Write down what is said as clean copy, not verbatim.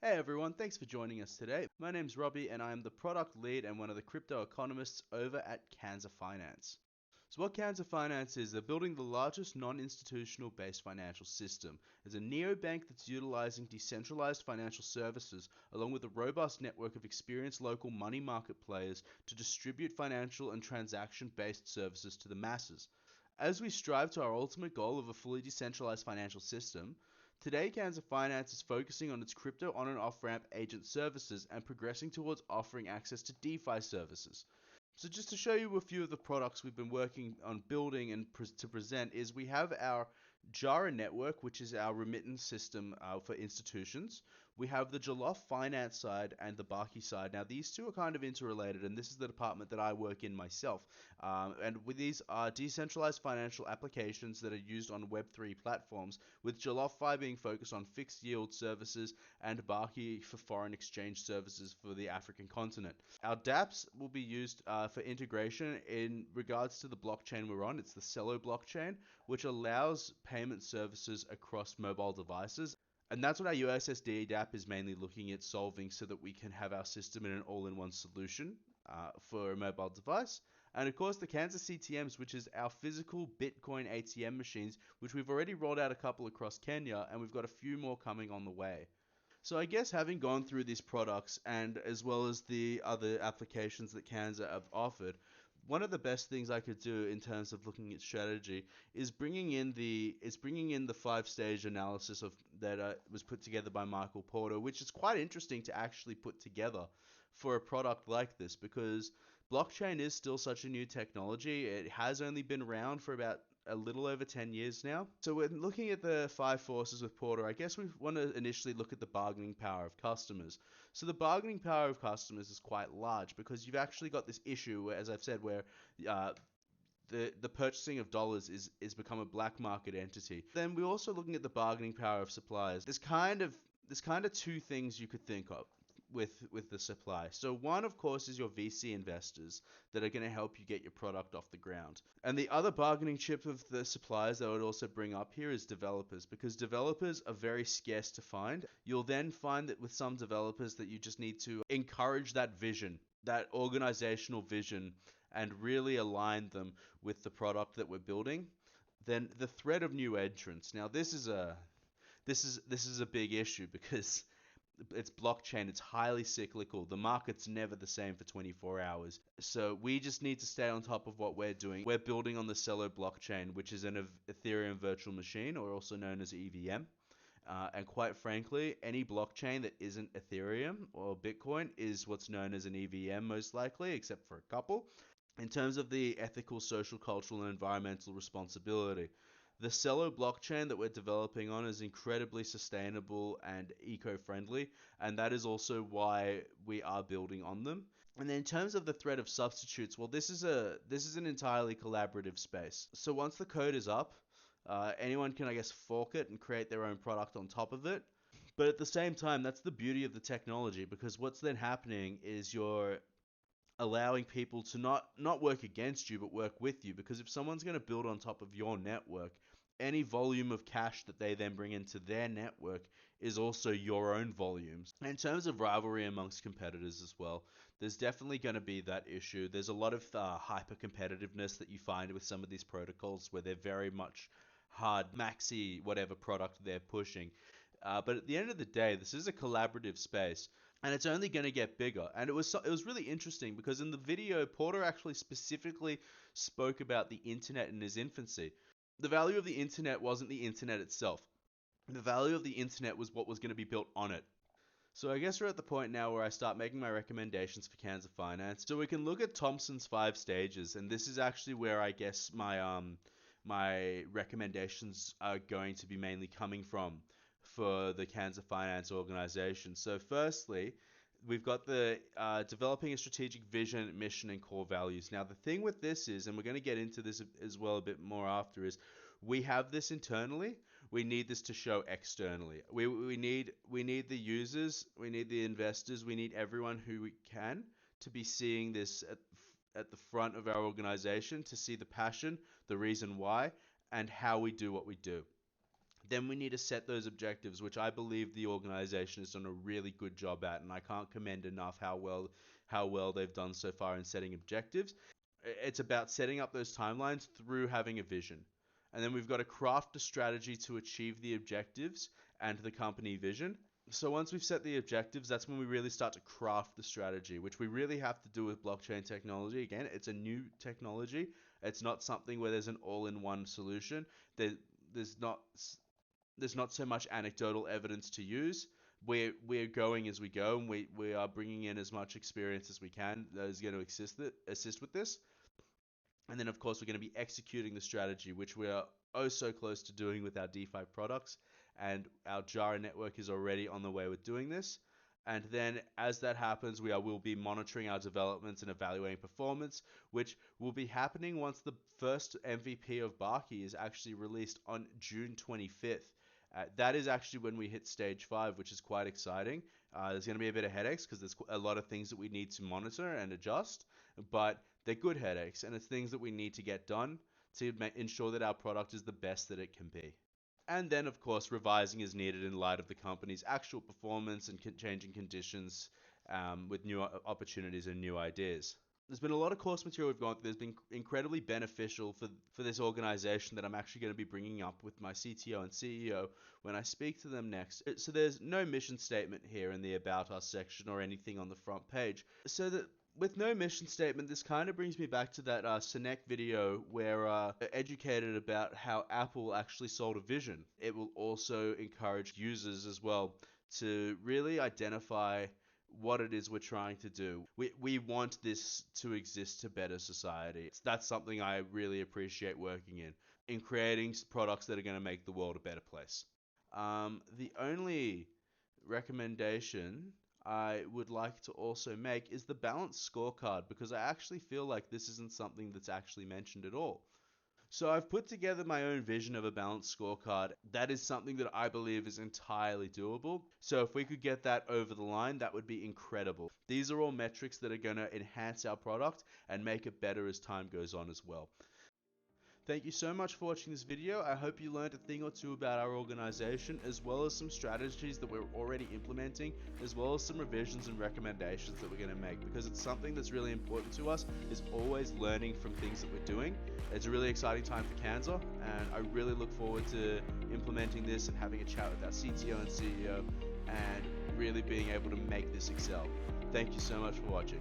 Hey everyone, thanks for joining us today. My name's Robbie and I am the product lead and one of the crypto economists over at Kanza Finance. So what Kanza Finance is, they're building the largest non-institutional based financial system. It's a neobank that's utilizing decentralized financial services along with a robust network of experienced local money market players to distribute financial and transaction-based services to the masses. As we strive to our ultimate goal of a fully decentralized financial system, today Kanza Finance is focusing on its crypto on and off ramp agent services and progressing towards offering access to DeFi services. So just to show you a few of the products we've been working on building and to present is we have our Jara network, which is our remittance system for institutions. We have the Jollof finance side and the Baki side. Now these two are kind of interrelated, and this is the department that I work in myself. And with these are decentralized financial applications that are used on Web3 platforms, with Jollof being focused on fixed yield services and Baki for foreign exchange services for the African continent. Our dApps will be used for integration in regards to the blockchain we're on. It's the Celo blockchain, which allows payment services across mobile devices. And that's what our USSD dApp is mainly looking at solving so that we can have our system in an all-in-one solution for a mobile device. And of course the Kansas CTMs, which is our physical Bitcoin ATM machines, which we've already rolled out a couple across Kenya, and we've got a few more coming on the way. So I guess having gone through these products and as well as the other applications that Kanza have offered, one of the best things I could do in terms of looking at strategy is bringing in the 5-stage analysis of that was put together by Michael Porter, which is quite interesting to actually put together for a product like this because blockchain is still such a new technology. It has only been around for about a little over 10 years now. So when looking at the 5 forces with Porter, I guess we want to initially look at the bargaining power of customers. So the bargaining power of customers is quite large because you've actually got this issue, where, as I've said, where the purchasing of dollars is become a black market entity. Then we're also looking at the bargaining power of suppliers. There's kind of two things you could think of with the supply. So one, of course, is your VC investors that are going to help you get your product off the ground. And the other bargaining chip of the suppliers that I would also bring up here is developers, because developers are very scarce to find. You'll then find that with some developers that you just need to encourage that vision, that organizational vision, and really align them with the product that we're building. Then the threat of new entrants. Now this is a big issue because it's blockchain, it's highly cyclical. The market's never the same for 24 hours. So we just need to stay on top of what we're doing. We're building on the Celo blockchain, which is an Ethereum virtual machine, or also known as EVM. And quite frankly, any blockchain that isn't Ethereum or Bitcoin is what's known as an EVM most likely, except for a couple. In terms of the ethical, social, cultural, and environmental responsibility, the Celo blockchain that we're developing on is incredibly sustainable and eco-friendly, and that is also why we are building on them. And then in terms of the threat of substitutes, well, this is an entirely collaborative space. So once the code is up, anyone can, I guess, fork it and create their own product on top of it. But at the same time, that's the beauty of the technology, because what's then happening is you're allowing people to not work against you but work with you, because if someone's going to build on top of your network, any volume of cash that they then bring into their network is also your own volumes. In terms of rivalry amongst competitors as well, there's definitely going to be that issue. There's a lot of hyper competitiveness that you find with some of these protocols where they're very much hard maxi whatever product they're pushing. But at the end of the day, this is a collaborative space, and it's only going to get bigger. And it was really interesting because in the video, Porter actually specifically spoke about the internet in his infancy. The value of the internet wasn't the internet itself. The value of the internet was what was going to be built on it. So I guess we're at the point now where I start making my recommendations for Kansas Finance. So we can look at Thompson's 5 stages, and this is actually where I guess my recommendations are going to be mainly coming from for the Kansas Finance organization. So firstly, we've got the developing a strategic vision, mission, and core values. Now the thing with this is, and we're going to get into this as well a bit more after, is we have this internally. We need this to show externally. We need the users, we need the investors, we need everyone who we can to be seeing this at the front of our organization, to see the passion, the reason why, and how we do what we do. Then we need to set those objectives, which I believe the organization has done a really good job at, and I can't commend enough how well they've done so far in setting objectives. It's about setting up those timelines through having a vision. And then we've got to craft a strategy to achieve the objectives and the company vision. So once we've set the objectives, that's when we really start to craft the strategy, which we really have to do with blockchain technology. Again, it's a new technology. It's not something where there's an all-in-one solution. There's not so much anecdotal evidence to use. We're going as we go, and we are bringing in as much experience as we can that is going to assist with this. And then, of course, we're going to be executing the strategy, which we are oh so close to doing with our DeFi products. And our Jara network is already on the way with doing this. And then as that happens, will be monitoring our developments and evaluating performance, which will be happening once the first MVP of Barkey is actually released on June 25th. That is actually when we hit stage 5, which is quite exciting. There's going to be a bit of headaches because there's a lot of things that we need to monitor and adjust, but they're good headaches, and it's things that we need to get done to ensure that our product is the best that it can be. And then, of course, revising is needed in light of the company's actual performance and changing conditions with new opportunities and new ideas. There's been a lot of course material we've gone through. There's been incredibly beneficial for this organization that I'm actually going to be bringing up with my CTO and CEO when I speak to them next. So there's no mission statement here in the About Us section or anything on the front page. So that with no mission statement, this kind of brings me back to that Sinek video where educated about how Apple actually sold a vision. It will also encourage users as well to really identify what it is we're trying to do. We want this to exist to better society. That's something I really appreciate working in creating products that are going to make the world a better place. The only recommendation I would like to also make is the balanced scorecard, because I actually feel like this isn't something that's actually mentioned at all. So I've put together my own vision of a balanced scorecard. That is something that I believe is entirely doable. So if we could get that over the line, that would be incredible. These are all metrics that are going to enhance our product and make it better as time goes on as well. Thank you so much for watching this video. I hope you learned a thing or two about our organization, as well as some strategies that we're already implementing, as well as some revisions and recommendations that we're going to make, because it's something that's really important to us, is always learning from things that we're doing. It's a really exciting time for Kanza, and I really look forward to implementing this and having a chat with our CTO and CEO and really being able to make this excel. Thank you so much for watching.